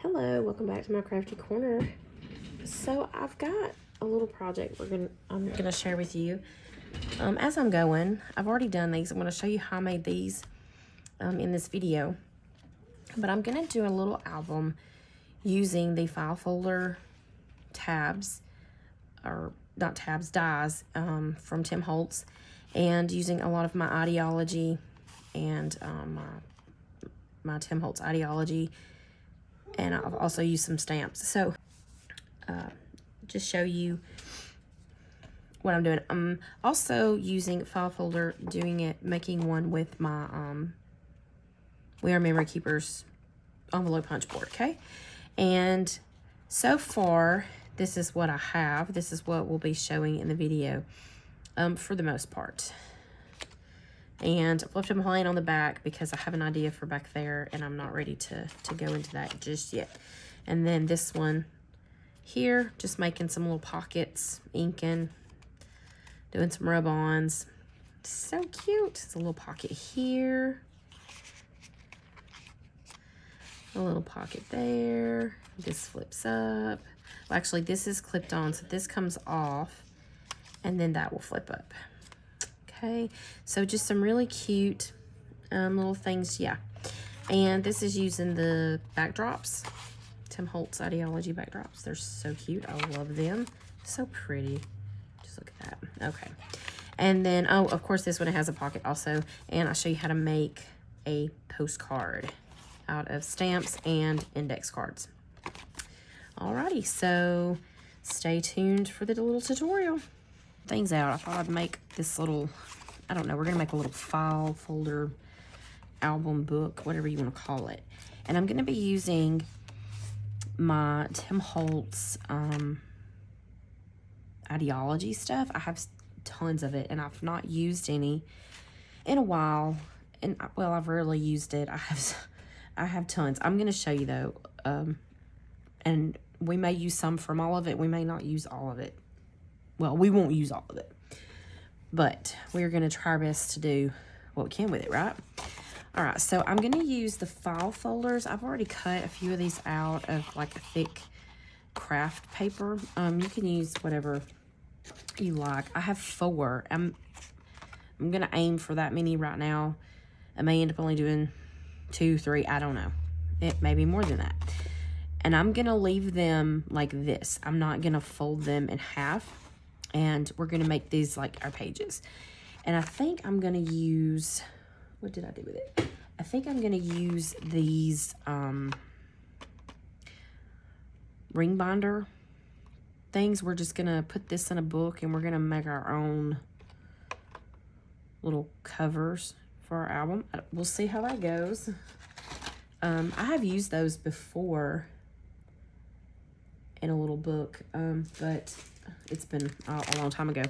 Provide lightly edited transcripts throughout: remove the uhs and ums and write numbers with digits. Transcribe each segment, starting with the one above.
Hello, welcome back to my crafty corner. So I've got a little project I'm gonna share with you. As I'm going, I've already done these. I'm gonna show you how I made these in this video. But I'm gonna do a little album using the file folder tabs, or not tabs, dies from Tim Holtz, and using a lot of my ideology and my Tim Holtz Ideology. And I've also used some stamps. So, just show you what I'm doing. I'm also using file folder, making one with my We Are Memory Keepers envelope punch board, okay? And so far, this is what I have. This is what we'll be showing in the video for the most part. And I've left them plain on the back because I have an idea for back there and I'm not ready to go into that just yet. And then this one here, just making some little pockets, inking, doing some rub-ons. So cute. It's a little pocket here. A little pocket there. This flips up. Well, actually, this is clipped on, so this comes off and then that will flip up. Okay, so just some really cute little things, yeah. And this is using the backdrops, Tim Holtz Ideology backdrops. They're so cute. I love them. So pretty. Just look at that. Okay. And then, oh, of course, this one has a pocket also. And I'll show you how to make a postcard out of stamps and index cards. Alrighty, so stay tuned for the little tutorial. Things out. I thought I'd make this little, I don't know, we're gonna make a little file folder album book, whatever you want to call it. And I'm gonna be using my Tim Holtz ideology stuff. I have tons of it and I've not used any in a while, and well, I've rarely used it. I have tons. I'm gonna show you though, and we may use some from all of it, we may not use all of it. Well, we won't use all of it, but we're going to try our best to do what we can with it, right? All right, so I'm going to use the file folders. I've already cut a few of these out of like a thick craft paper. You can use whatever you like. I have 4. I'm going to aim for that many right now. I may end up only doing 2, 3. I don't know. It may be more than that. And I'm going to leave them like this. I'm not going to fold them in half. And we're going to make these like our pages. And I think I'm going to use, what did I do with it? I think I'm going to use these ring binder things. We're just going to put this in a book and we're going to make our own little covers for our album. We'll see how that goes. I have used those before in a little book, but it's been a long time ago.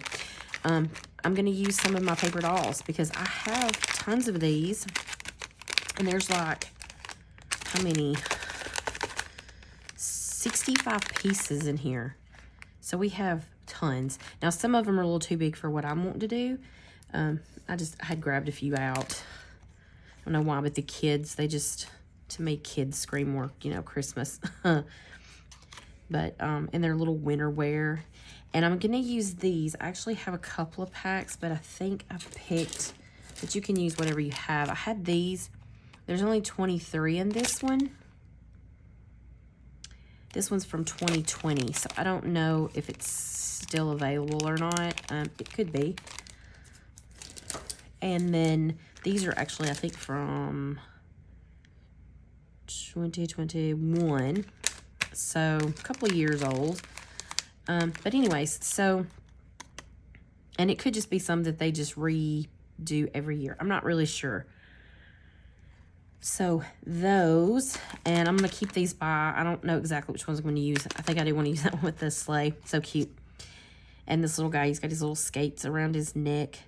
I'm going to use some of my paper dolls because I have tons of these. And there's like, how many? 65 pieces in here. So we have tons. Now, some of them are a little too big for what I want to do. I had grabbed a few out. I don't know why, but the kids, to me, kids scream more, you know, Christmas. But, and they're little winter wear. And I'm going to use these. I actually have a couple of packs, but I think I've picked, but you can use whatever you have. I had these. There's only 23 in this one. This one's from 2020, so I don't know if it's still available or not. It could be. And then these are actually, I think, from 2021. So a couple of years old. But anyways, so, and it could just be some that they just redo every year. I'm not really sure. So those, and I'm going to keep these by, I don't know exactly which ones I'm going to use. I think I do want to use that one with the sleigh. So cute. And this little guy, he's got his little skates around his neck.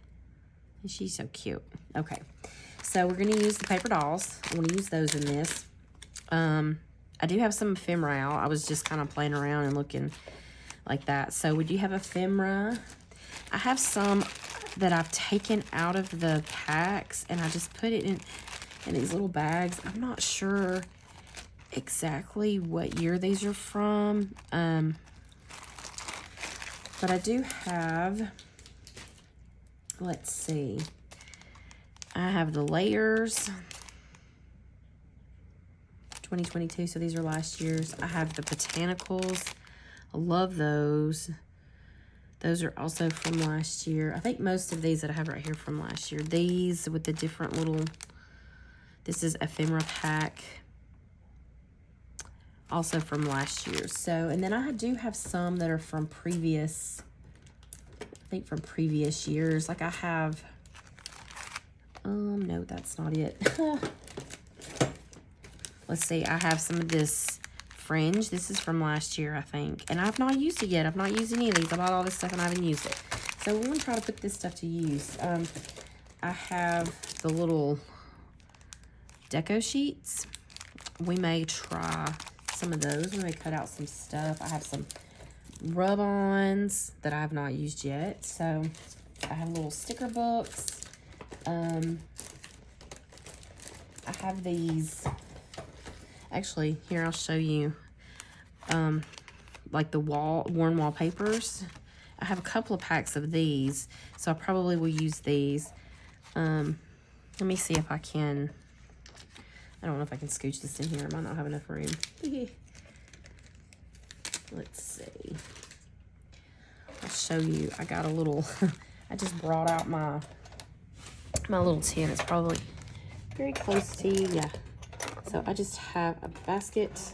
And she's so cute. Okay. So we're going to use the paper dolls. I want to use those in this. I do have some ephemera out. I was just kind of playing around and looking like that. So we do have ephemera. I have some that I've taken out of the packs and I just put it in these little bags. I'm not sure exactly what year these are from. But I do have, let's see. I have the layers, 2022, so these are last year's. I have the botanicals. I love those. Those are also from last year. I think most of these that I have right here from last year. These with the different little, this is ephemera pack, also from last year. So, and then I do have some that are from previous, I think from previous years. Like I have, no, that's not it. Let's see, I have some of this fringe. This is from last year, I think. And I've not used it yet. I've not used any of these. I bought all this stuff and I haven't used it. So we're going to try to put this stuff to use. I have the little deco sheets. We may try some of those. We may cut out some stuff. I have some rub-ons that I have not used yet. So I have little sticker books. I have these. Actually, here I'll show you, like the worn wallpapers. I have a couple of packs of these, so I probably will use these. Let me see if I can. I don't know if I can scooch this in here. I might not have enough room. Let's see. I'll show you. I got a little. I just brought out my little tin. It's probably very close to you. Yeah. So I just have a basket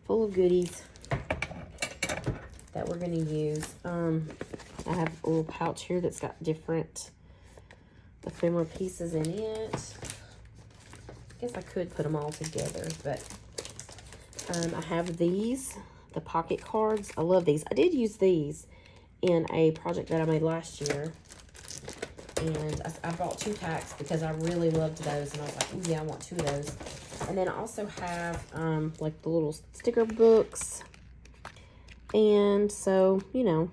full of goodies that we're going to use. I have a little pouch here that's got different ephemera pieces in it. I guess I could put them all together, but I have these, the pocket cards. I love these. I did use these in a project that I made last year. And I bought 2 packs because I really loved those. And I was like, ooh, yeah, I want 2 of those. And then I also have, like, the little sticker books. And so, you know,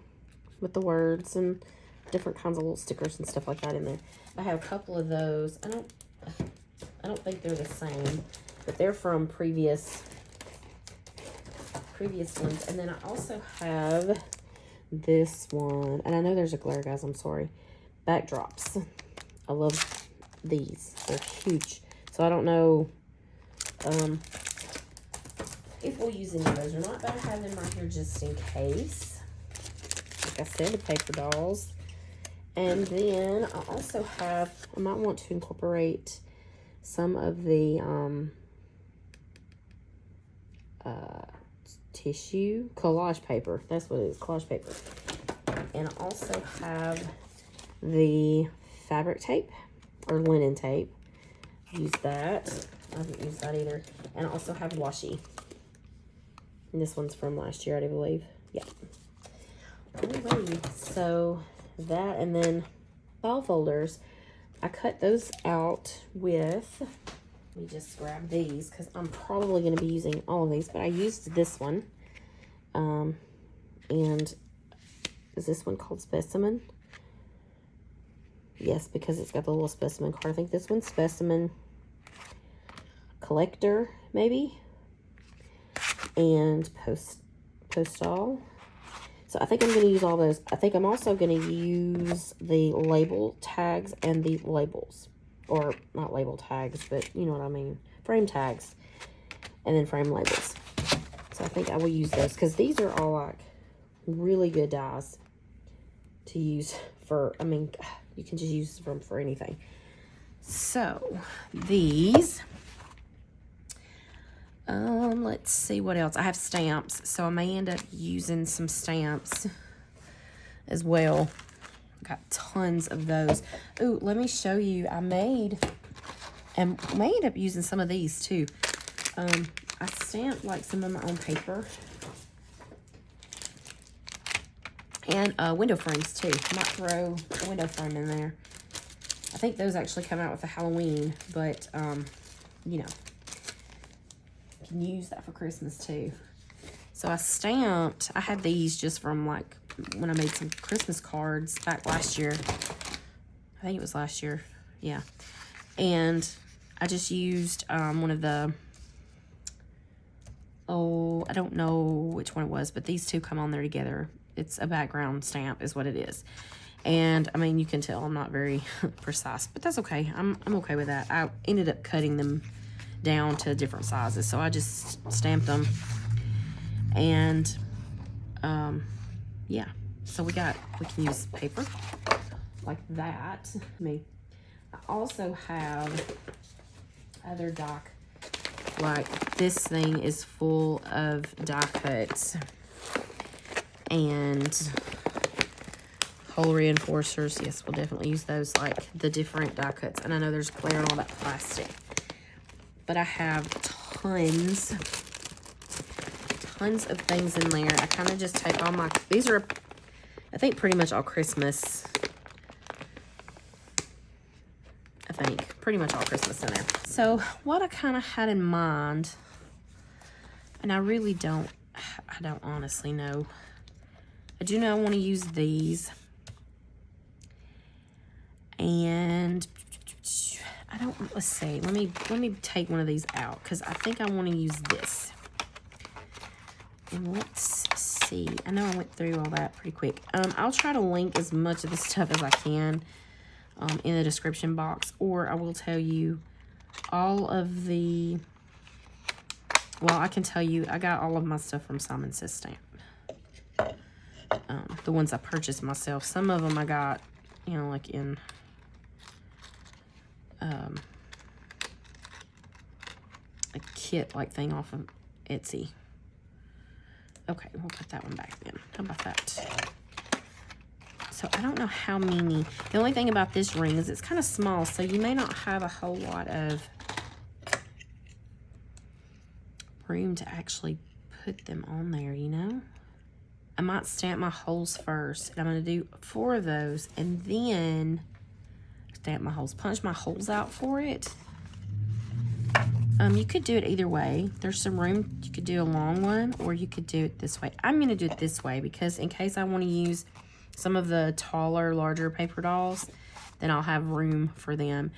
with the words and different kinds of little stickers and stuff like that in there. I have a couple of those. I don't think they're the same, but they're from previous ones. And then I also have this one. And I know there's a glare, guys. I'm sorry. Backdrops. I love these. They're huge. So I don't know if we'll use any of those or not, but I have them right here just in case. Like I said, the paper dolls. And then I also have, I might want to incorporate some of the tissue, collage paper. That's what it is, collage paper. And I also have the fabric tape or linen tape. Use that. I haven't used that either. And I also have washi. And this one's from last year, I believe. Yeah. Alrighty. So that, and then file folders. I cut those out with, let me just grab these because I'm probably going to be using all of these, but I used this one. And is this one called Specimen? Yes, because it's got the little specimen card. I think this one's Specimen Collector, maybe. And Postal. So I think I'm going to use all those. I think I'm also going to use the label tags and the labels. Or not label tags, but you know what I mean. Frame tags. And then frame labels. So I think I will use those because these are all like really good dies to use for, I mean, you can just use them for anything. So these, let's see what else. I have stamps, so I may end up using some stamps as well. Got tons of those. Ooh, let me show you. I made, and may end up using some of these too. I stamped like some of my own paper. And window frames too. I might throw a window frame in there. I think those actually come out with a Halloween, but you know, you can use that for Christmas too. So I stamped, I had these just from like when I made some Christmas cards back last year. I think it was last year, yeah. And I just used one of the I don't know which one it was, but these two come on there together. It's a background stamp is what it is. And I mean, you can tell I'm not very precise, but that's okay. I'm okay with that. I ended up cutting them down to different sizes, so I just stamped them. And yeah, so we can use paper like that. I also have other die, like this thing is full of die cuts and hole reinforcers. Yes, we'll definitely use those, like the different die cuts. And I know there's glare on all that plastic, but I have tons of things in there. I kind of just take all my, these are, I think, pretty much all Christmas. I think pretty much all Christmas in there. So what I kind of had in mind, and I really don't, I don't honestly know. I do know I want to use these. And I don't, let's see, let me take one of these out, because I think I want to use this. And let's see, I know I went through all that pretty quick. I'll try to link as much of this stuff as I can in the description box, or I will tell you all of the, well, I can tell you I got all of my stuff from Simon Says Stamp. The ones I purchased myself. Some of them I got, you know, like in a kit like thing off of Etsy. Okay, we'll put that one back then. How about that? So I don't know how many. The only thing about this ring is it's kind of small, so you may not have a whole lot of room to actually put them on there, you know? I might stamp my holes first, and I'm going to do 4 of those, and then stamp my holes, punch my holes out for it. You could do it either way. There's some room. You could do a long one, or you could do it this way. I'm going to do it this way because in case I want to use some of the taller, larger paper dolls, then I'll have room for them.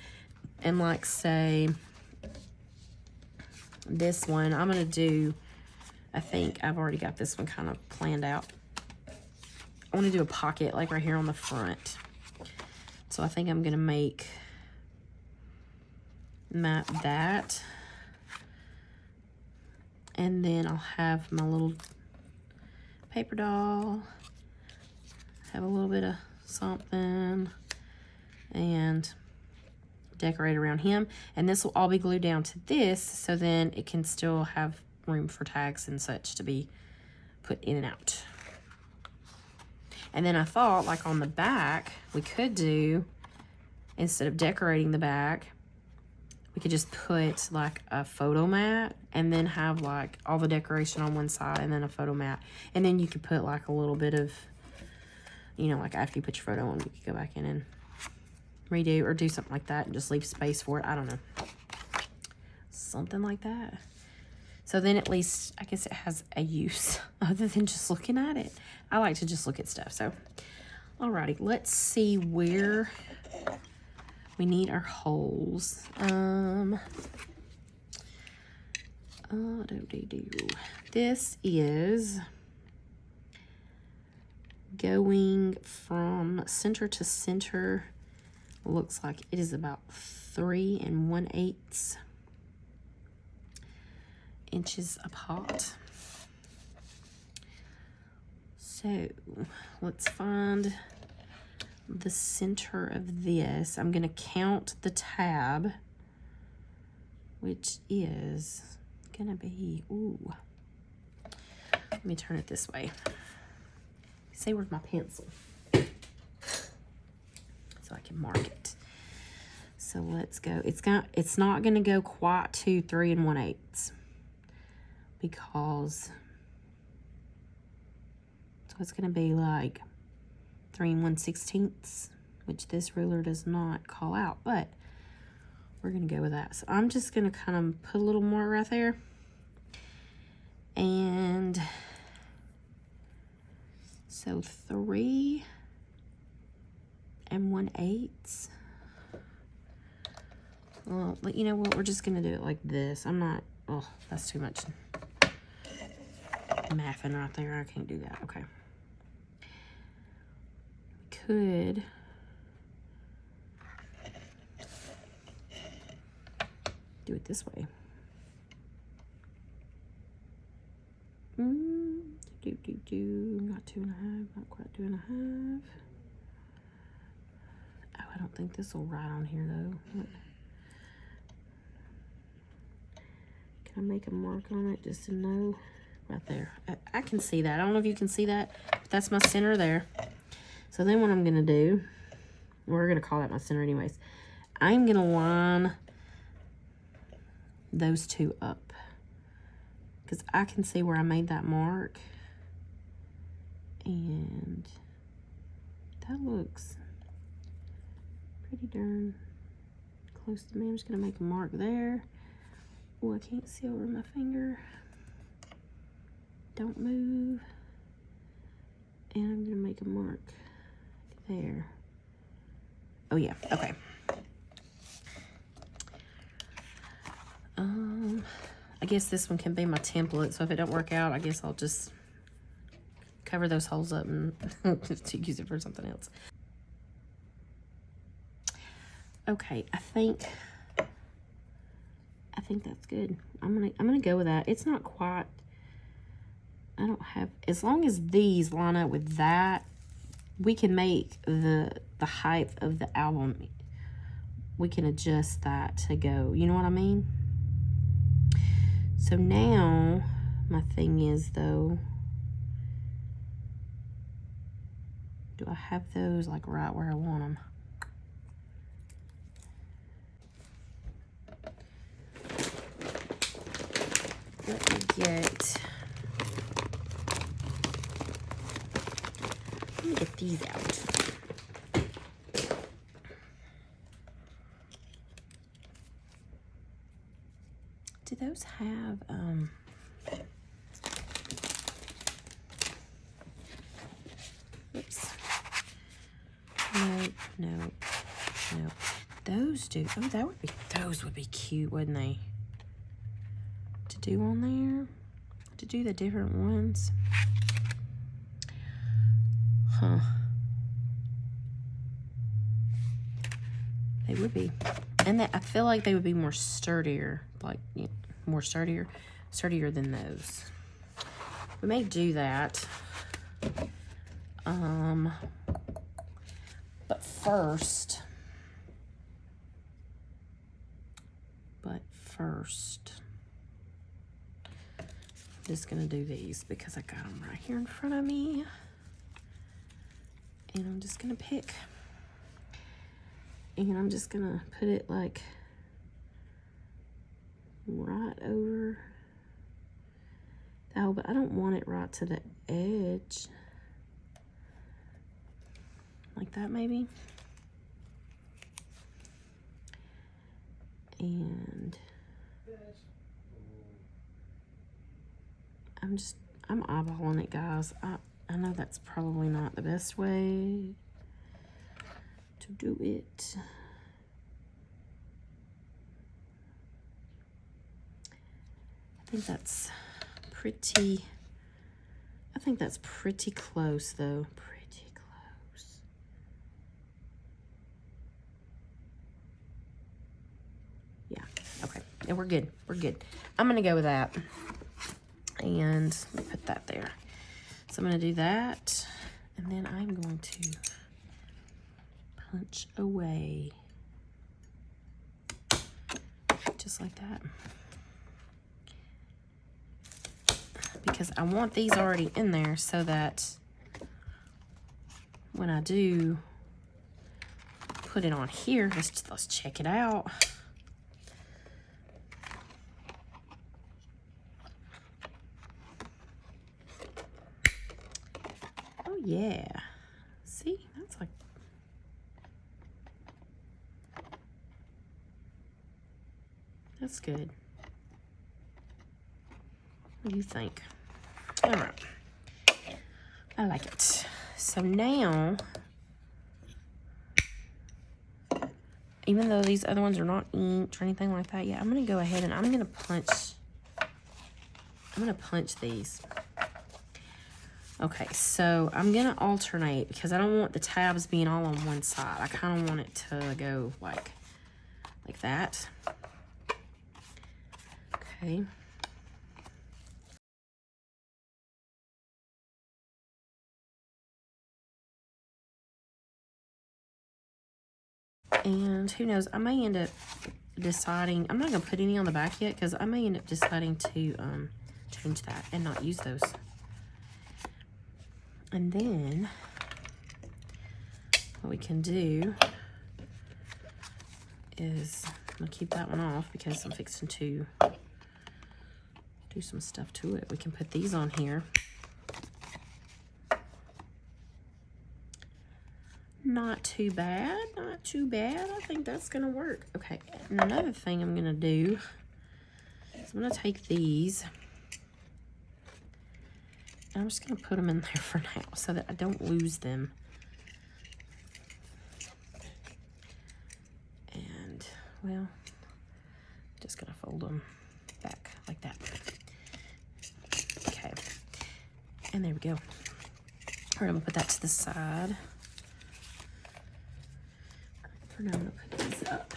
And like, say, this one, I'm going to do, I think I've already got this one kind of planned out. I want to do a pocket like right here on the front. So I think I'm going to make that. And then I'll have my little paper doll, have a little bit of something, and decorate around him. And this will all be glued down to this, so then it can still have room for tags and such to be put in and out. And then I thought, like on the back, we could do, instead of decorating the back, we could just put like a photo mat and then have like all the decoration on one side and then a photo mat. And then you could put like a little bit of, you know, like after you put your photo on, you could go back in and redo or do something like that and just leave space for it. I don't know. Something like that. So then at least I guess it has a use other than just looking at it. I like to just look at stuff. So, alrighty, let's see where we need our holes. This is going from center to center. Looks like it is about 3 1/8 inches apart. So let's find the center of this. I'm going to count the tab, which is going to be, ooh, let me turn it this way. See, where's my pencil? So I can mark it. So let's go. It's not going to go quite to 3 1/8 because it's going to be like 3 1/16, which this ruler does not call out, but we're going to go with that. So I'm just going to kind of put a little more right there. And so 3 1/8. Well, you know what? We're just going to do it like this. I'm not, oh, that's too much. mathing right there. I can't do that. Okay. Could do it this way. Not 2.5, not quite 2.5. Oh, I don't think this will ride on here though. Can I make a mark on it just to know? Right there. I can see that. I don't know if you can see that, but that's my center there. So then what I'm gonna do, we're gonna call that my center anyways. I'm gonna line those two up because I can see where I made that mark, and that looks pretty darn close to me. I'm just gonna make a mark there. Oh, I can't see over my finger. Don't move. And I'm gonna make a mark there. Oh yeah, okay. I guess this one can be my template, so if it don't work out, I guess I'll just cover those holes up and to use it for something else. Okay, I think that's good. I'm gonna go with that. It's not quite, I don't have, as long as these line up with that, we can make the height of the album, we can adjust that to go, you know what I mean? So now my thing is though, do I have those like right where I want them? Let me get these out. Do those have, oops. Nope. Those do, oh, those would be cute, wouldn't they? To do on there, to do the different ones. Huh. They would be. And I feel like they would be more sturdier, like, you know, more sturdier than those. We may do that. But first, I'm just gonna do these because I got them right here in front of me. And I'm just gonna pick. And I'm just gonna put it like right over. Oh, but I don't want it right to the edge. Like that maybe. And I'm eyeballing it, guys. I know that's probably not the best way to do it. I think that's pretty close though. Pretty close. Yeah, okay. And we're good. We're good. I'm gonna go with that. And put that there. So I'm gonna do that. And then I'm going to punch away. Just like that. Because I want these already in there so that when I do put it on here, let's check it out. Oh yeah. See, that's like, that's good. What do you think? All right. I like it. So now, even though these other ones are not inked or anything like that, yeah, I'm gonna go ahead and I'm gonna punch these. Okay, so I'm gonna alternate because I don't want the tabs being all on one side. I kind of want it to go like that. Okay. And who knows, I may end up deciding, I'm not going to put any on the back yet because I may end up deciding to change that and not use those. And then what we can do is, I'm going to keep that one off because I'm fixing to do some stuff to it. We can put these on here. Not too bad, not too bad. I think that's gonna work. Okay, and another thing I'm gonna do is I'm gonna take these and I'm just gonna put them in there for now so that I don't lose them. And, well, just gonna fold them back like that. Okay, and there we go. All right, I'm gonna put that to the side. For now, I'm gonna put these up.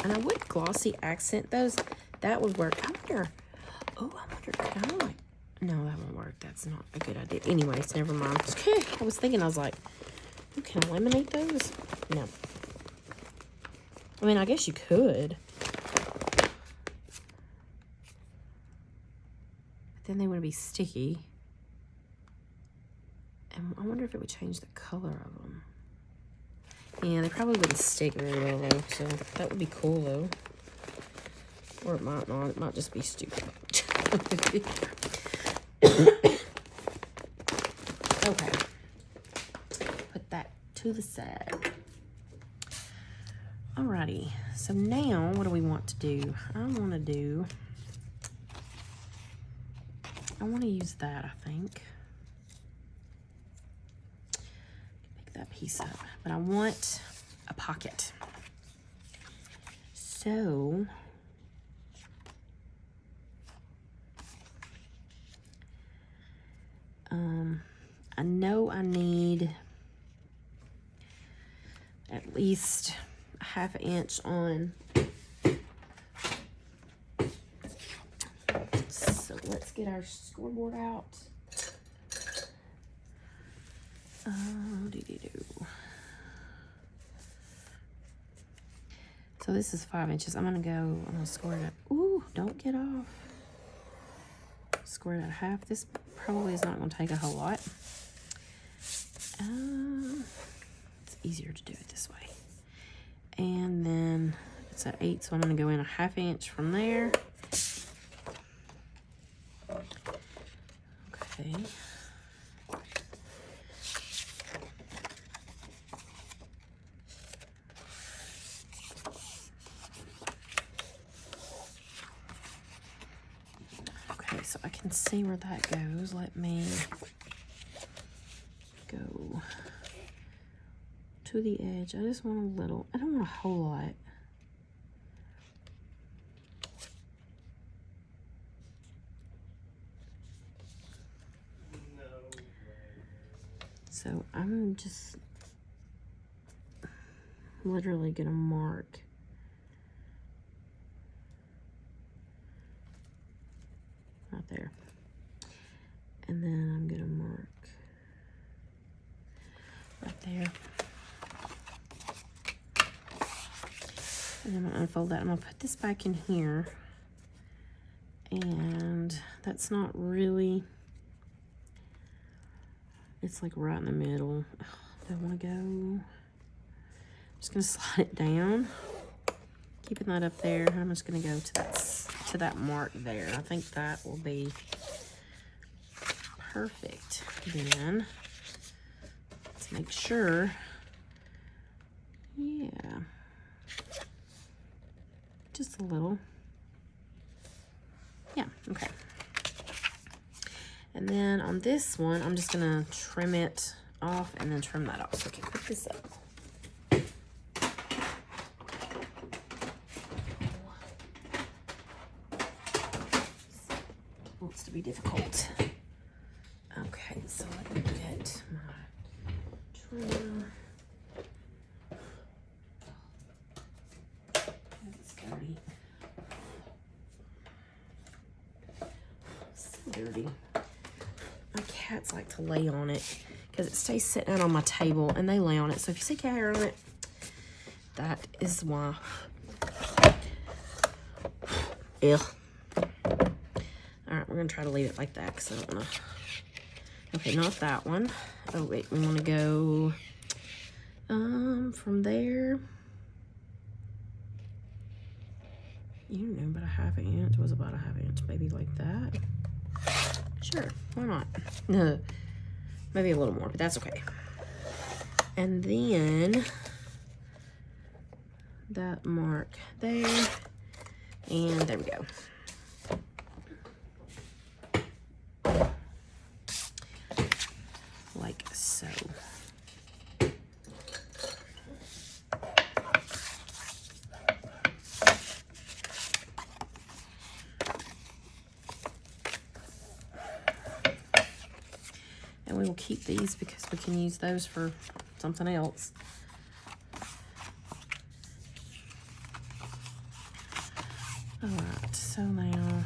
And I would glossy accent those. That would work. I wonder, oh, I wonder, could I like, no, that won't work. That's not a good idea. Anyways, never mind. Okay, I was thinking, I was like, you can laminate those? No. I mean, I guess you could. But then they would be sticky. And I wonder if it would change the color of them. Yeah, they probably wouldn't stick very well, though, so that would be cool, though. Or it might not. It might just be stupid. Okay. Put that to the side. Alrighty. So now, what do we want to do? I want to use that, I think. That piece up, but I want a pocket. So I know I need at least a ½ inch on. So let's get our scoreboard out. So this is 5 inches. I'm gonna score it up. Ooh, don't get off. Score it at half. This probably is not gonna take a whole lot. It's easier to do it this way. And then it's at 8, so I'm gonna go in a ½ inch from there. Okay. So I can see where that goes. Let me go to the edge. I just want a little. I don't want a whole lot. So I'm just literally gonna mark. Right there. And then I'm gonna mark right there. And I'm gonna unfold that. I'm gonna put this back in here. And that's not really, it's like right in the middle. Do I wanna go? I'm just gonna slide it down. Keeping that up there. I'm just gonna go to that mark there. I think that will be perfect. Then let's make sure. Yeah, just a little. Yeah, okay. And then on this one, I'm just gonna trim it off and then trim that off. So okay, put this up. Wants to be difficult. Okay. Okay, so let me get my trimmer. It's dirty. So dirty. My cats like to lay on it because it stays sitting out on my table and they lay on it. So if you see cat hair on it, that is why. Ew. Alright, we're going to try to leave it like that because I don't want to. Okay, not that one. Oh, wait, we want to go from there. You know, about a ½ inch. Was about a ½ inch, maybe like that. Sure, why not? No, maybe a little more, but that's okay. And then that mark there, and there we go. Like so. And we will keep these because we can use those for something else. Alright, so now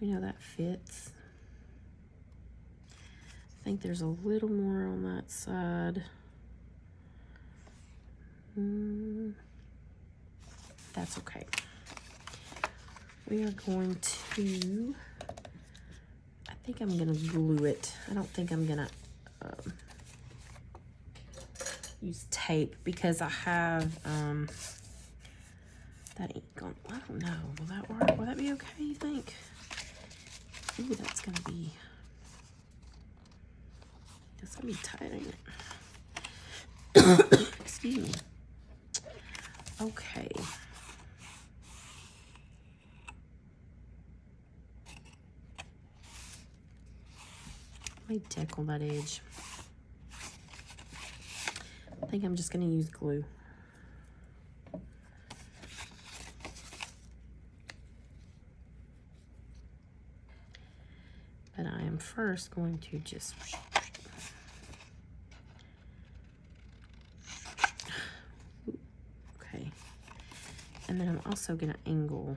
we know that fits. I think there's a little more on that side. That's okay. We are going to, I think I'm gonna glue it. I don't think I'm gonna use tape because I have that ink on. I don't know. Will that work? Will that be okay, you think? Ooh, that's gonna be tight, ain't it? Excuse me. Okay. Let me deckle that edge. I think I'm just gonna use glue. But I am first going to just okay. And then I'm also gonna angle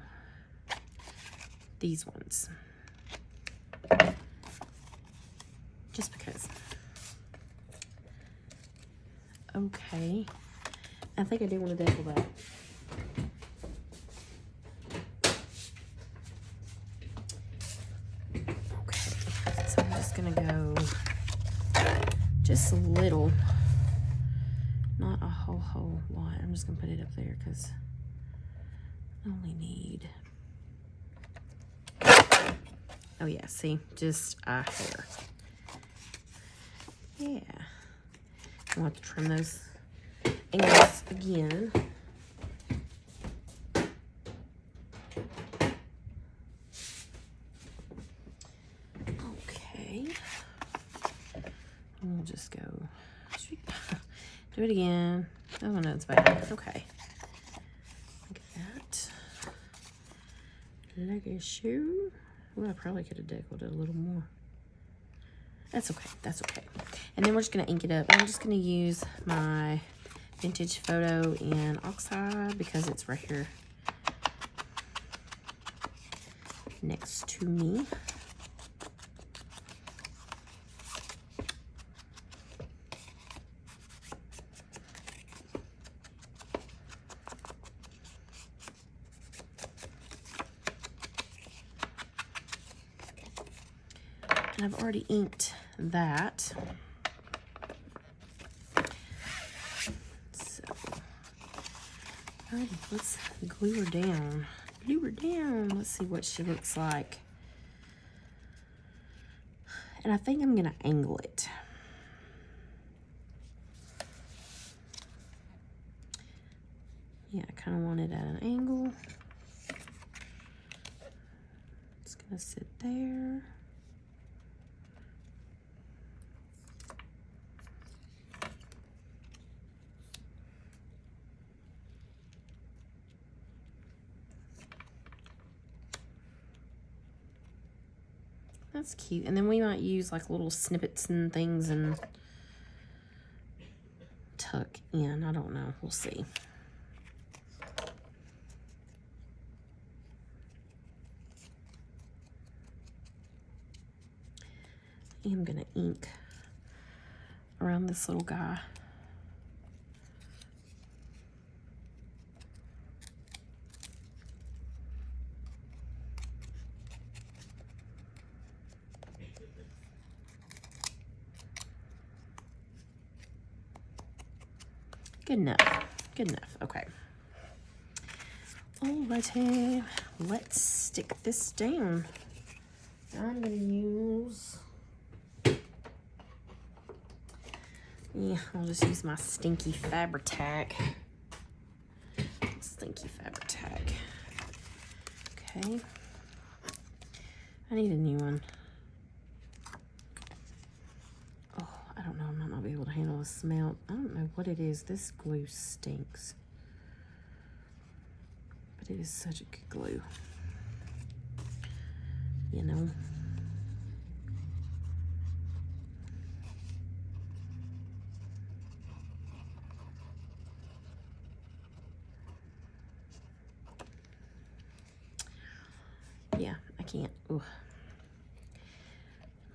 these ones. Just because. Okay. I think I do want to deckle that. Okay. So I'm just going to go just a little. Not a whole lot. I'm just going to put it up there because I only need. Oh yeah, see? Just a hair. Yeah. I'll have to trim those angles again. Okay. We'll just go. Do it again. Oh no, it's bad. Okay. Look at that. Like a shoe. Well, I probably could have deckled it a little more. That's okay. That's okay. And then we're just going to ink it up. I'm just going to use my vintage photo in oxide because it's right here next to me. And I've already inked that. So, alrighty, let's glue her down. Glue her down. Let's see what she looks like. And I think I'm gonna angle it. Yeah, I kind of want it at an angle. It's gonna sit there. that's cute. And then we might use like little snippets and things and tuck in. I don't know. We'll see. I am going to ink around this little guy. Good enough. Good enough. Okay. Alrighty. Let's stick this down. I'm going to use... Yeah, I'll just use my stinky Fabri-Tac. Stinky Fabri-Tac. Okay. I need a new one. Oh, I don't know. I might not be able to handle the smell. I don't know what it is. This glue stinks. But it is such a good glue. You know? Yeah, I can't. Ooh.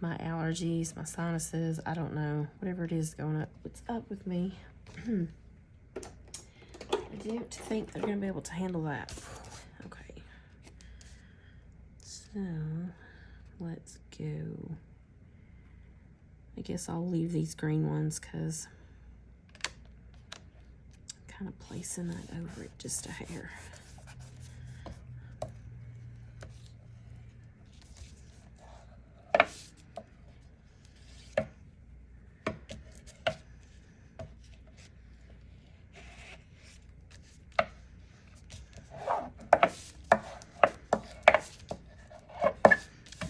My allergies, my sinuses, I don't know. Whatever it is going up, what's up with me? I don't think they're going to be able to handle that. Okay. So, let's go. I guess I'll leave these green ones because I'm kind of placing that over it just a hair.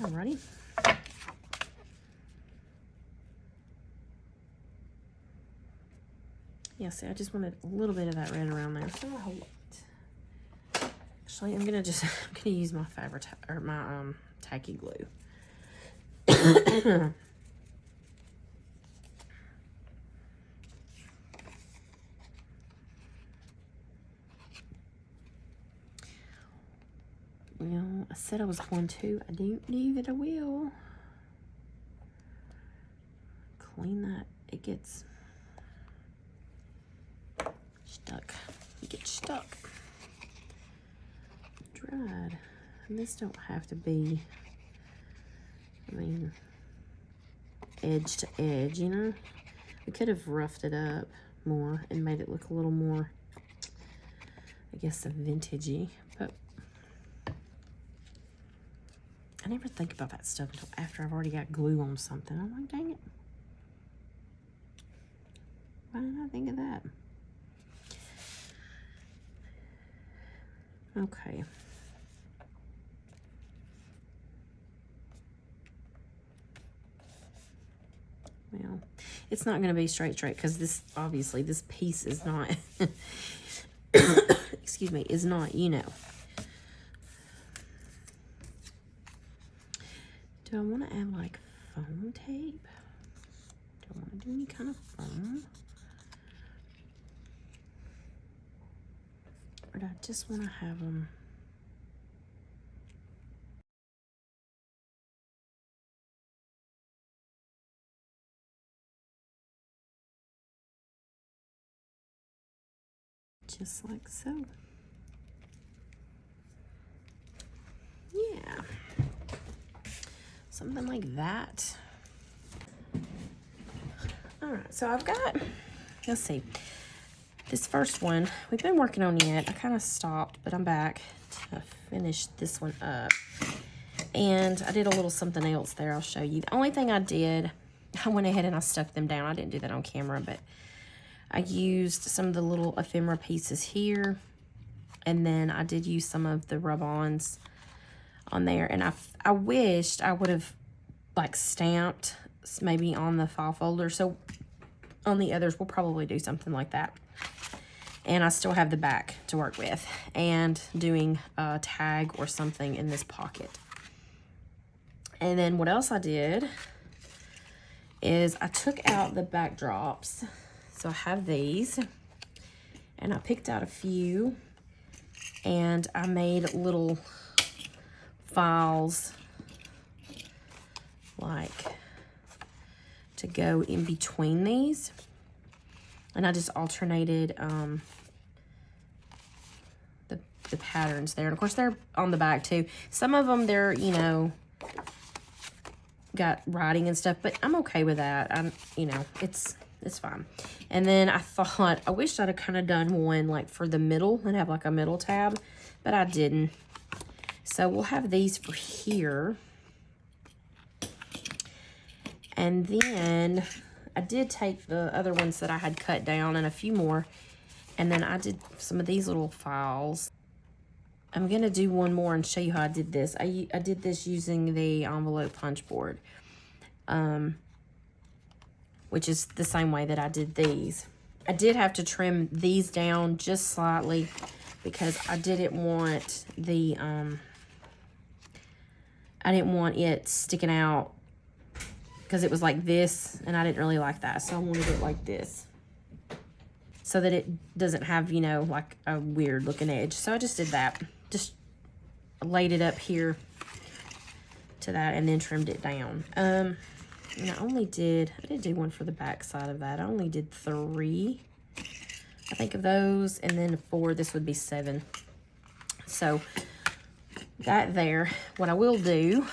Alrighty. Yeah, see, I just wanted a little bit of that red around there. So a whole lot. Actually, I'm gonna use my Fabri-Tac or my tacky glue. Well, I said I was going to. I don't know that I will. Clean that. It gets stuck. It gets stuck. Dried. And this don't have to be, I mean, edge to edge, you know? We could have roughed it up more and made it look a little more, I guess, vintagey, but I never think about that stuff until after I've already got glue on something. I'm like, dang it. Why didn't I think of that? Okay. Well, it's not going to be straight because this, obviously, this piece is not, excuse me, is not, you know. Do I want to add like foam tape? Do I want to do any kind of foam? Or do I just want to have them? Just like so. Yeah. Something like that. All right, so I've got, let's see, this first one we've been working on yet. I kind of stopped, but I'm back to finish this one up. And I did a little something else there. I'll show you. The only thing I did, I went ahead and I stuck them down. I didn't do that on camera, but I used some of the little ephemera pieces here. And then I did use some of the rub-ons on there. And I wished I would have like stamped maybe on the file folder. So on the others, we'll probably do something like that. And I still have the back to work with and doing a tag or something in this pocket. And then what else I did is I took out the backdrops. So I have these, and I picked out a few, and I made little files like to go in between these. And I just alternated the patterns there. And of course they're on the back too. Some of them they're, you know, got writing and stuff, but I'm okay with that. You know, it's fine. And then I thought, I wish I'd have kind of done one like for the middle and have like a middle tab, but I didn't. So we'll have these for here. And then I did take the other ones that I had cut down and a few more, and then I did some of these little files. I'm going to do one more and show you how I did this. I did this using the envelope punch board, which is the same way that I did these. I did have to trim these down just slightly because I didn't want the, I didn't want it sticking out because it was like this, and I didn't really like that. So I wanted it like this so that it doesn't have, you know, like a weird looking edge. So I just did that. Just laid it up here to that and then trimmed it down. And I did do one for the back side of that. I only did 3, I think, of those, and then 4. This would be 7. So that there. What I will do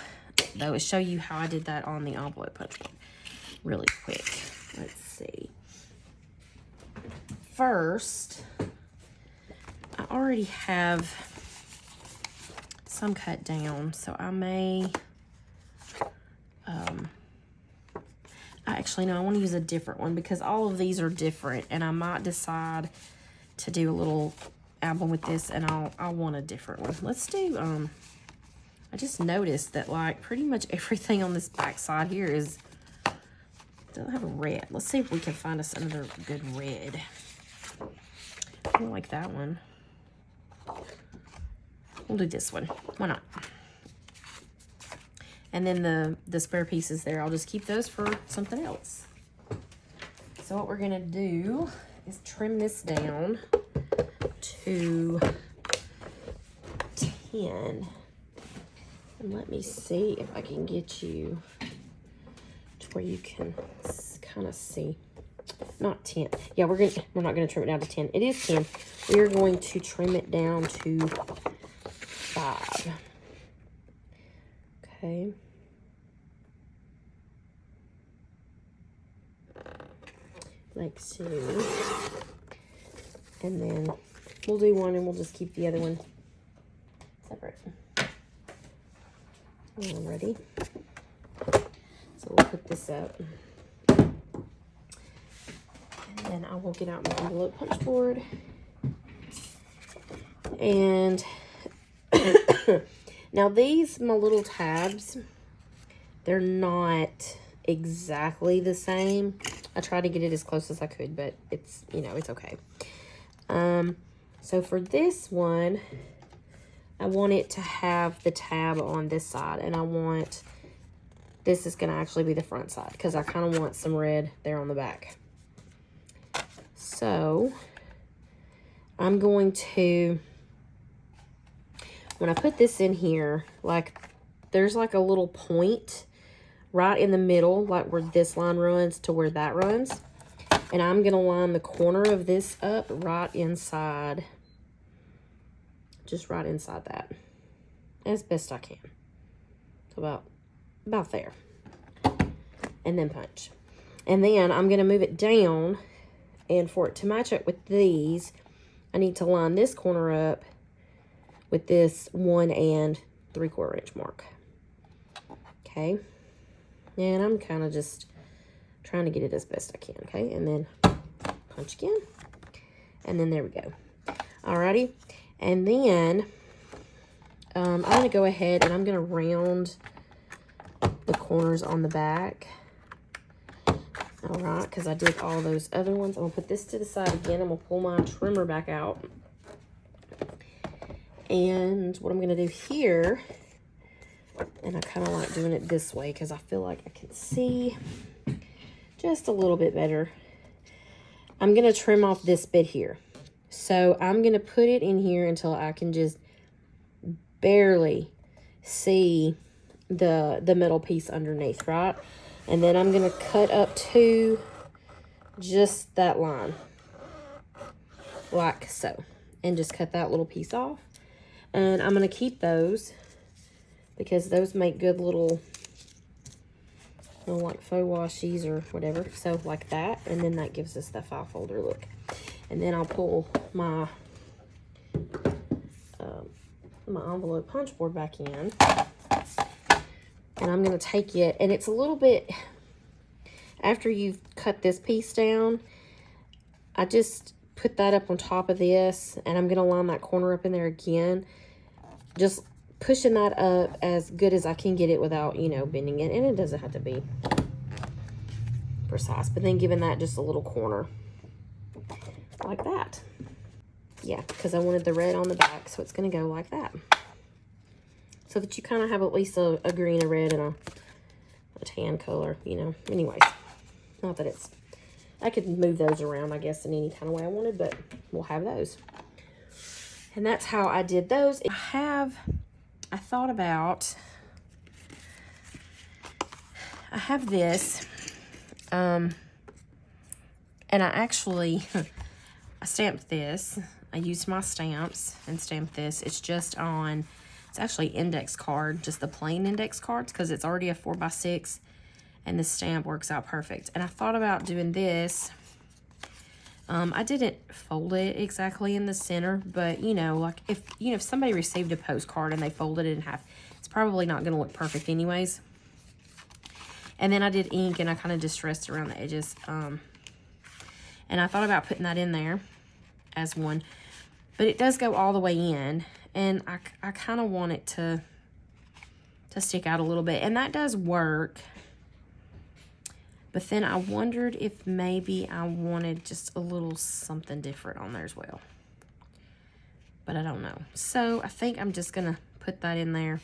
though is show you how I did that on the envelope punch board really quick. Let's see. First, I already have some cut down, so I may actually no, I want to use a different one because all of these are different, and I might decide to do a little album with this, and I'll want a different one. Let's do I just noticed that like pretty much everything on this back side here doesn't have a red. Let's see if we can find us another good red. I don't like that one. We'll do this one. Why not? And then the spare pieces there, I'll just keep those for something else. So what we're gonna do is trim this down to 10. And let me see if I can get you to where you can kind of see. Not 10. Yeah, we're not gonna trim it down to 10. It is 10. We are going to trim it down to 5. Okay. Like so. And then we'll do one and we'll just keep the other one separate. Alrighty. So we'll put this up. And then I will get out my envelope punch board. And now these, my little tabs, they're not exactly the same. I tried to get it as close as I could, but it's, you know, it's okay. So for this one, I want it to have the tab on this side, and I want, this is going to actually be the front side because I kind of want some red there on the back. So I'm going to, when I put this in here, like there's like a little point right in the middle, like where this line runs to where that runs. And I'm going to line the corner of this up right inside, just right inside that, as best I can. So about there. And then punch. And then I'm going to move it down, and for it to match up with these, I need to line this corner up with this 1 3/4 inch mark. Okay. And I'm kind of just trying to get it as best I can. Okay. And then punch again. And then there we go. Alrighty. And then I'm going to go ahead and I'm going to round the corners on the back. All right, because I did all those other ones. I'm going to put this to the side again. I'm going to pull my trimmer back out. And what I'm going to do here And I kind of like doing it this way because I feel like I can see just a little bit better. I'm going to trim off this bit here. So I'm going to put it in here until I can just barely see the middle piece underneath, right? And then I'm going to cut up to just that line, like so. And just cut that little piece off. And I'm going to keep those because those make good little, like faux washies or whatever. So like that. And then that gives us the file folder look. And then I'll pull my my envelope punch board back in. And I'm going to take it. And it's a little bit, after you've cut this piece down, I just put that up on top of this. And I'm going to line that corner up in there again. Just pushing that up as good as I can get it without, you know, bending it. And it doesn't have to be precise. But then giving that just a little corner. Like that. Yeah, because I wanted the red on the back. So it's going to go like that. So that you kind of have at least a green, a red, and a tan color, you know. Anyways. Not that it's... I could move those around, I guess, in any kind of way I wanted. But we'll have those. And that's how I did those. I thought about, I have this, and I actually, I stamped this. I used my stamps and stamped this. It's just on, it's actually index card, just the plain index cards, because it's already a 4x6, and the stamp works out perfect. And I thought about doing this. I didn't fold it exactly in the center, but you know, like if somebody received a postcard and they folded it in half, it's probably not going to look perfect anyways. And then I did ink and I kind of distressed around the edges. And I thought about putting that in there as one, but it does go all the way in, and I kind of want it to stick out a little bit, and that does work. But then I wondered if maybe I wanted just a little something different on there as well. But I don't know. So I think I'm just going to put that in there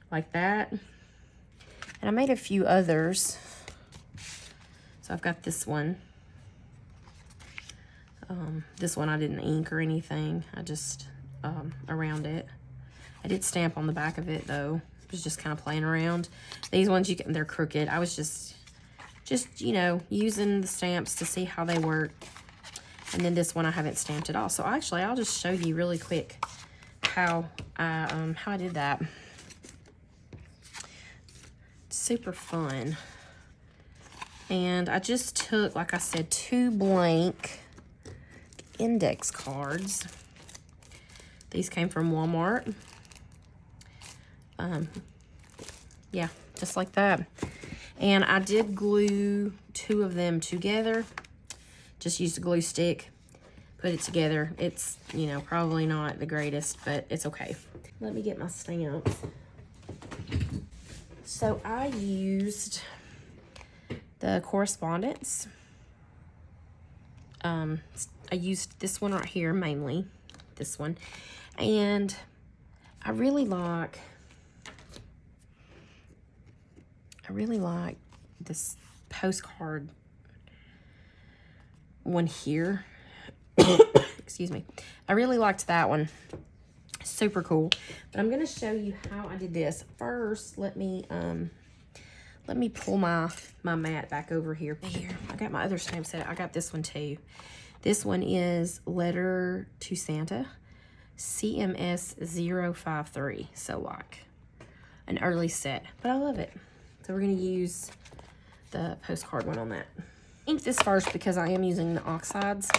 like that. And I made a few others. So I've got this one. This one I didn't ink or anything. I just around it. I did stamp on the back of it though. I was just kind of playing around. These ones, they're crooked. I was just, you know, using the stamps to see how they work. And then this one I haven't stamped at all. So actually, I'll just show you really quick how I did that. Super fun. And I just took, like I said, 2 blank index cards. These came from Walmart. Yeah, just like that. And I did glue 2 of them together. Just used a glue stick. Put it together. It's, you know, probably not the greatest, but it's okay. Let me get my stamps. So I used the correspondence. I used this one right here mainly. This one. And I really like this postcard one here. Excuse me. I really liked that one. Super cool. But I'm going to show you how I did this. First, let me pull my mat back over here. I got my other stamp set. I got this one too. This one is Letter to Santa, CMS 053. So like an early set, but I love it. So we're going to use the postcard one on that. Ink this first because I am using the oxides.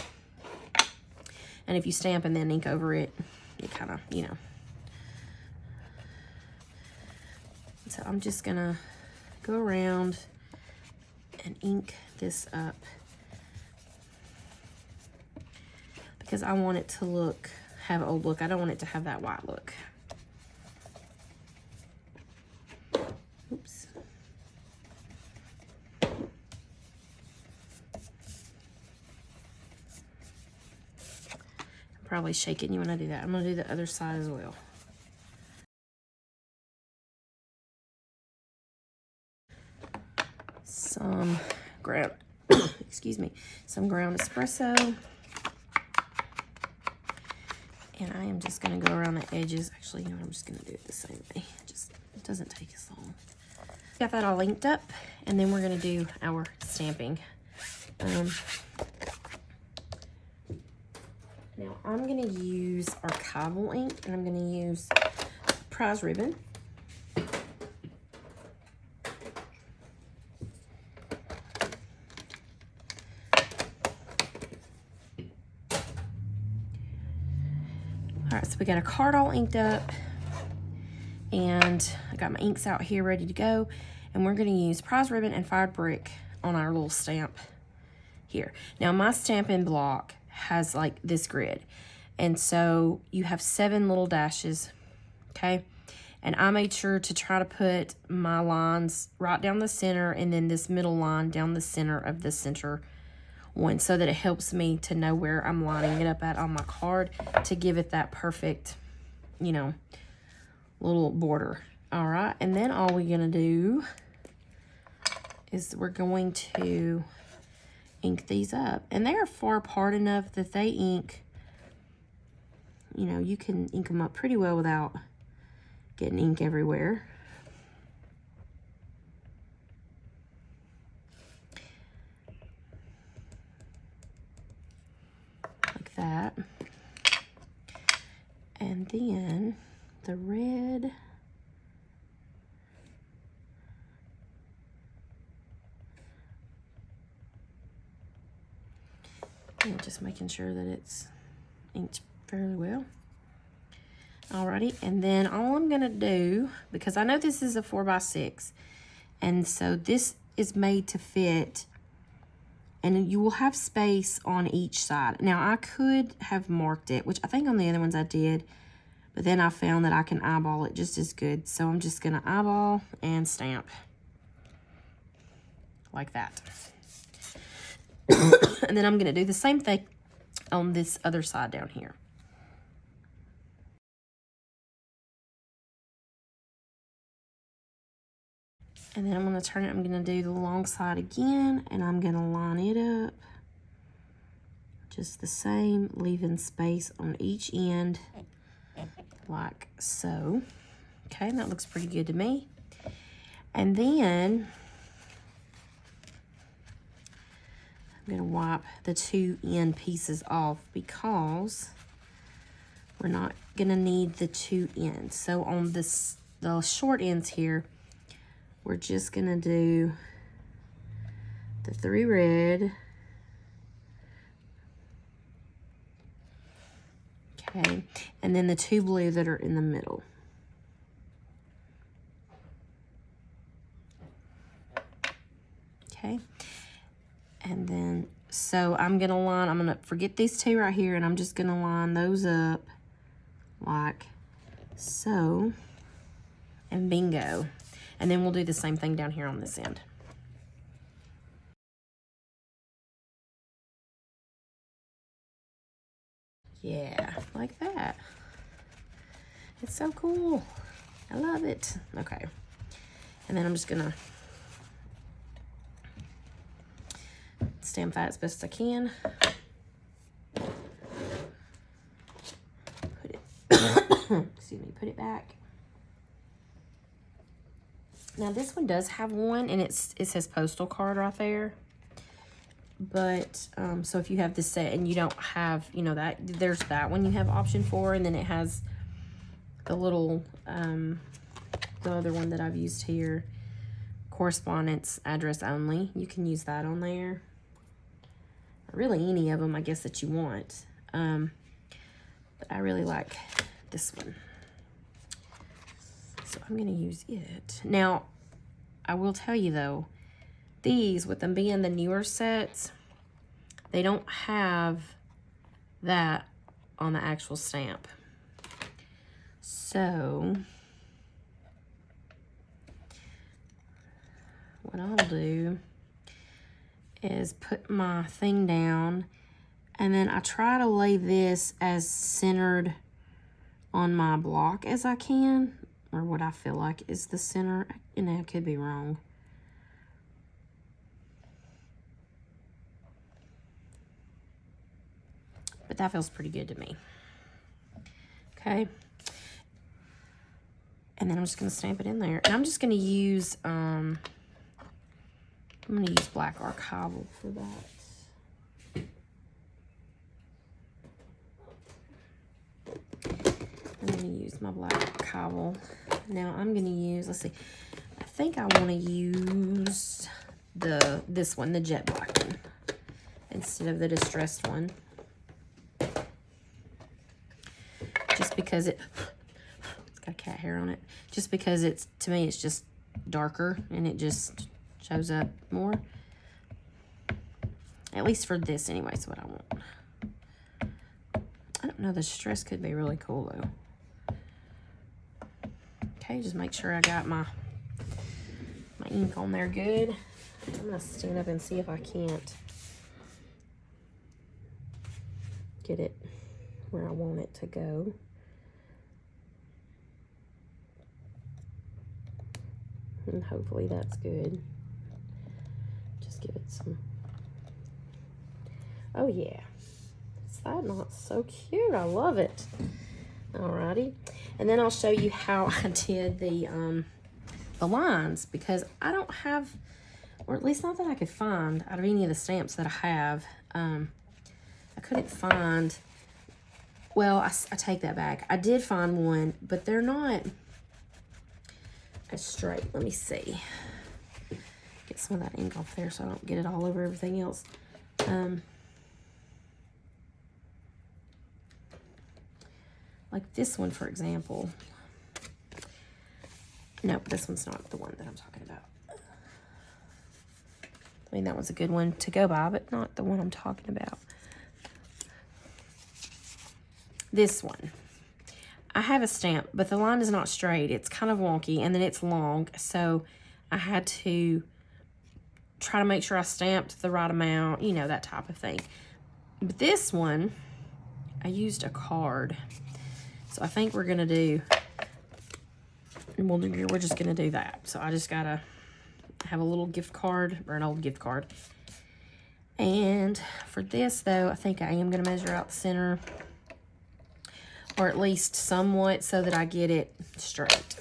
And if you stamp and then ink over it, it kind of, you know. So I'm just going to go around and ink this up. Because I want it to have old look. I don't want it to have that white look. Oops. I'm probably shaking you when I do that. I'm going to do the other side as well. some ground, excuse me, some ground espresso. And I am just going to go around the edges. Actually, you know, I'm just going to do it the same way. It doesn't take as long. Got that all inked up, and then we're going to do our stamping. Now, I'm going to use archival ink, and I'm going to use prize ribbon. All right, so we got a card all inked up, and I got my inks out here ready to go, and we're going to use prize ribbon and fired brick on our little stamp here. Now, my stamping block has like this grid, and so you have 7 little dashes, okay? And I made sure to try to put my lines right down the center, and then this middle line down the center of the center one, so that it helps me to know where I'm lining it up at on my card to give it that perfect, you know, little border. All right, and then all we're gonna do is we're going to ink these up, and they are far apart enough that they ink, you know, you can ink them up pretty well without getting ink everywhere. Like that. And then the red, and just making sure that it's inked fairly well. Alrighty, and then all I'm gonna do, because I know this is a 4x6, and so this is made to fit, and you will have space on each side. Now, I could have marked it, which I think on the other ones I did, but then I found that I can eyeball it just as good. So I'm just gonna eyeball and stamp like that. And then I'm gonna do the same thing on this other side down here. And then I'm gonna turn it, I'm gonna do the long side again, and I'm gonna line it up just the same, leaving space on each end like so. Okay, that looks pretty good to me. And then I'm gonna wipe the 2 end pieces off because we're not gonna need the 2 ends. So on this, the short ends here, we're just gonna do the 3 red. Okay, and then the 2 blue that are in the middle. Okay, and then, so I'm gonna forget these 2 right here, and I'm just gonna line those up like so, and bingo. And then we'll do the same thing down here on this end. Yeah, like that. It's so cool. I love it. Okay. And then I'm just gonna stamp that as best as I can. Put it, excuse me, put it back. Now this one does have one, and it says postal card right there. But, so if you have this set and you don't have, you know, that, there's that one you have option for, and then it has the little, the other one that I've used here, correspondence address only. You can use that on there. Really any of them, I guess, that you want. But I really like this one. So I'm going to use it. Now, I will tell you, though, these, with them being the newer sets, they don't have that on the actual stamp. So, what I'll do is put my thing down, and then I try to lay this as centered on my block as I can, or what I feel like is the center. You know, I could be wrong. but that feels pretty good to me. Okay. And then I'm just going to stamp it in there. And I'm just going to use, I'm going to use black archival for that. I'm going to use my black archival. Now I'm going to use, let's see, I think I want to use this one, the jet black one, instead of the distressed one. Just because it's got cat hair on it. Just because it's, to me, it's just darker and it just shows up more. At least for this anyway, is what I want. I don't know, the distress could be really cool though. Okay, just make sure I got my ink on there good. I'm gonna stand up and see if I can't get it where I want it to go. And hopefully that's good. Just give it some. Oh yeah. Is that not so cute? I love it. Alrighty. And then I'll show you how I did the lines, because I don't have, or at least not that I could find out of any of the stamps that I have. I couldn't find, well, I take that back. I did find one, but they're not as straight. Let me see. Get some of that ink off there so I don't get it all over everything else. Like this one, for example. No, this one's not the one that I'm talking about. I mean, that one's a good one to go by, but not the one I'm talking about. This one. I have a stamp, but the line is not straight. It's kind of wonky, and then it's long, so I had to try to make sure I stamped the right amount, you know, that type of thing. But this one, I used a card. So I think we're gonna do, we're just gonna do that. So I just gotta have a little gift card, or an old gift card. And for this though, I think I am gonna measure out the center, or at least somewhat, so that I get it straight.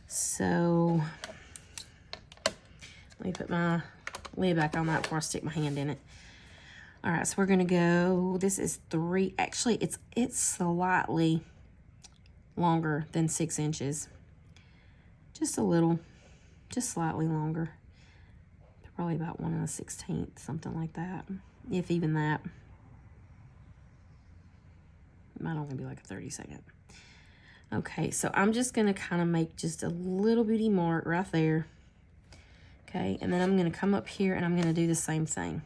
So let me put my lid back on that before I stick my hand in it. All right, so we're gonna go, this is 3, actually it's slightly longer than 6 inches. Just a little, just slightly longer. Probably about 1 1/16, something like that. If even that. It might only be like a 30-second. Okay, so I'm just gonna kind of make just a little bitty mark right there. Okay, and then I'm gonna come up here and I'm gonna do the same thing.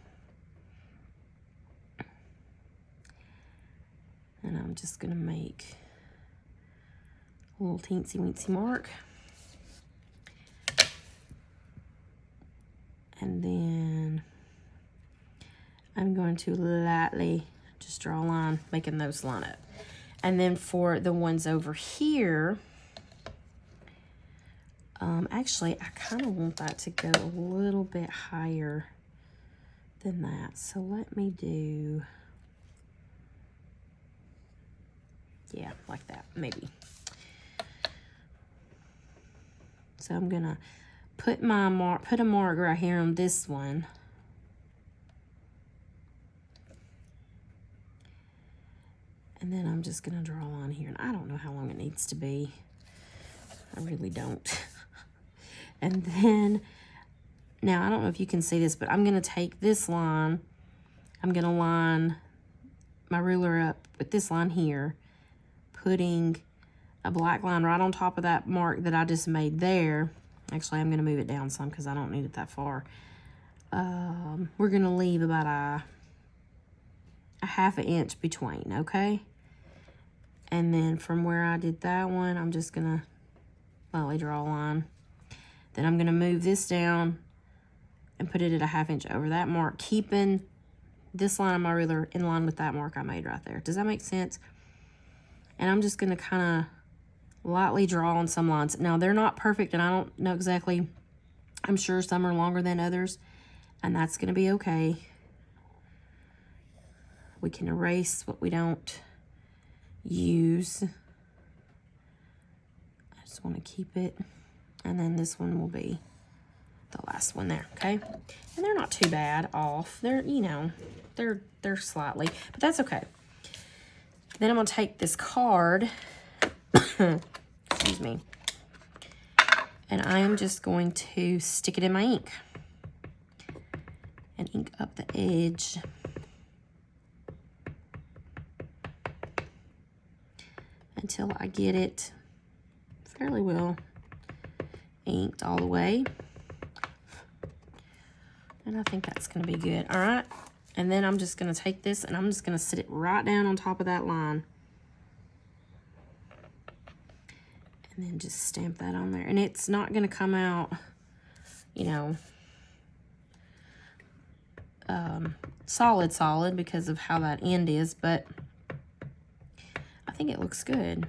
And I'm just gonna make a little teensy weensy mark. And then I'm going to lightly just draw a line, making those line up. And then for the ones over here, actually, I kind of want that to go a little bit higher than that. So let me do, yeah, like that, maybe. So I'm gonna put my mark, put a mark right here on this one. And then I'm just gonna draw a line here, and I don't know how long it needs to be. I really don't. And then, now I don't know if you can see this, but I'm gonna take this line, I'm gonna line my ruler up with this line here, putting a black line right on top of that mark that I just made there. Actually, I'm gonna move it down some because I don't need it that far. We're gonna leave about a 1/2 inch between, okay? And then from where I did that one, I'm just gonna lightly draw a line. Then I'm gonna move this down and put it at a 1/2 inch over that mark, keeping this line of my ruler in line with that mark I made right there. Does that make sense? And I'm just gonna kind of lightly draw on some lines. Now, they're not perfect, and I don't know exactly. I'm sure some are longer than others. And that's going to be okay. We can erase what we don't use. I just want to keep it. And then this one will be the last one there, okay? And they're not too bad off. They're, you know, they're slightly, but that's okay. Then I'm going to take this card, excuse me, and I am just going to stick it in my ink and ink up the edge. Until I get it fairly well inked all the way. And I think that's going to be good. All right. And then I'm just going to take this and I'm just going to sit it right down on top of that line. And then just stamp that on there. And it's not going to come out, you know, solid because of how that end is, but I think it looks good.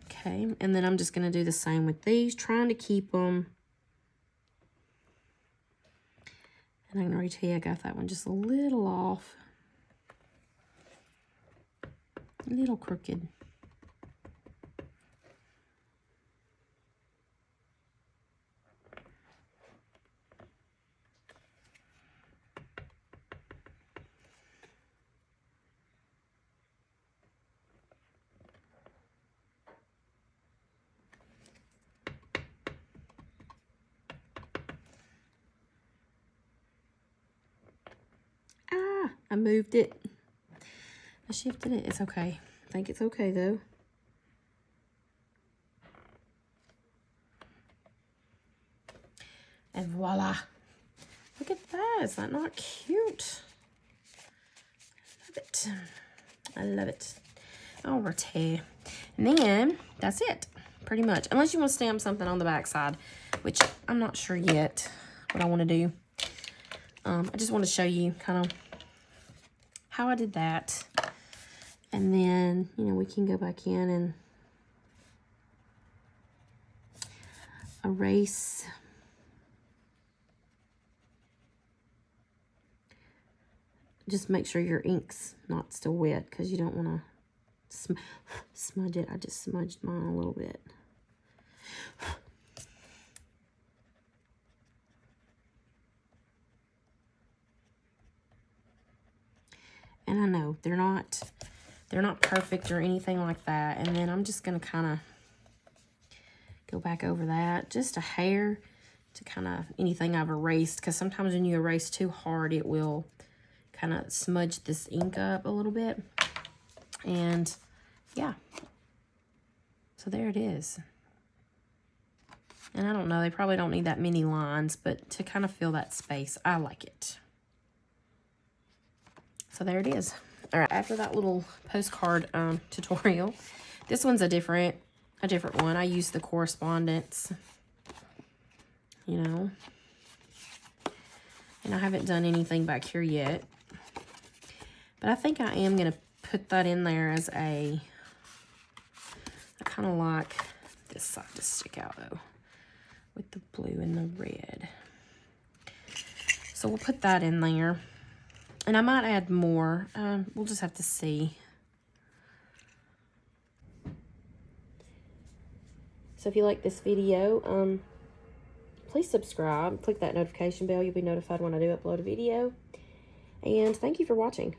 Okay, and then I'm just going to do the same with these, trying to keep them. And I can already tell you I got that one just a little off. A little crooked. I moved it. I shifted it. It's okay. I think it's okay though. And voila. Look at that. Is that not cute? I love it. I love it. All right here. And then that's it. Pretty much. Unless you want to stamp something on the back side, which I'm not sure yet what I want to do. I just want to show you kind of how I did that. And then, you know, we can go back in and erase. Just make sure your ink's not still wet because you don't want to smudge it. I just smudged mine a little bit. And I know they're not perfect or anything like that. And then I'm just going to kind of go back over that just a hair to kind of anything I've erased, because sometimes when you erase too hard it will kind of smudge this ink up a little bit. And yeah, so there it is. And I don't know, they probably don't need that many lines, but to kind of fill that space, I like it. So there it is. All right, after that little postcard tutorial, this one's a different one. I use the correspondence, you know, and I haven't done anything back here yet, but I think I am going to put that in there as I kind of like this side to stick out though, with the blue and the red. So we'll put that in there. And I might add more. We'll just have to see. So if you like this video, please subscribe. Click that notification bell. You'll be notified when I do upload a video. And thank you for watching.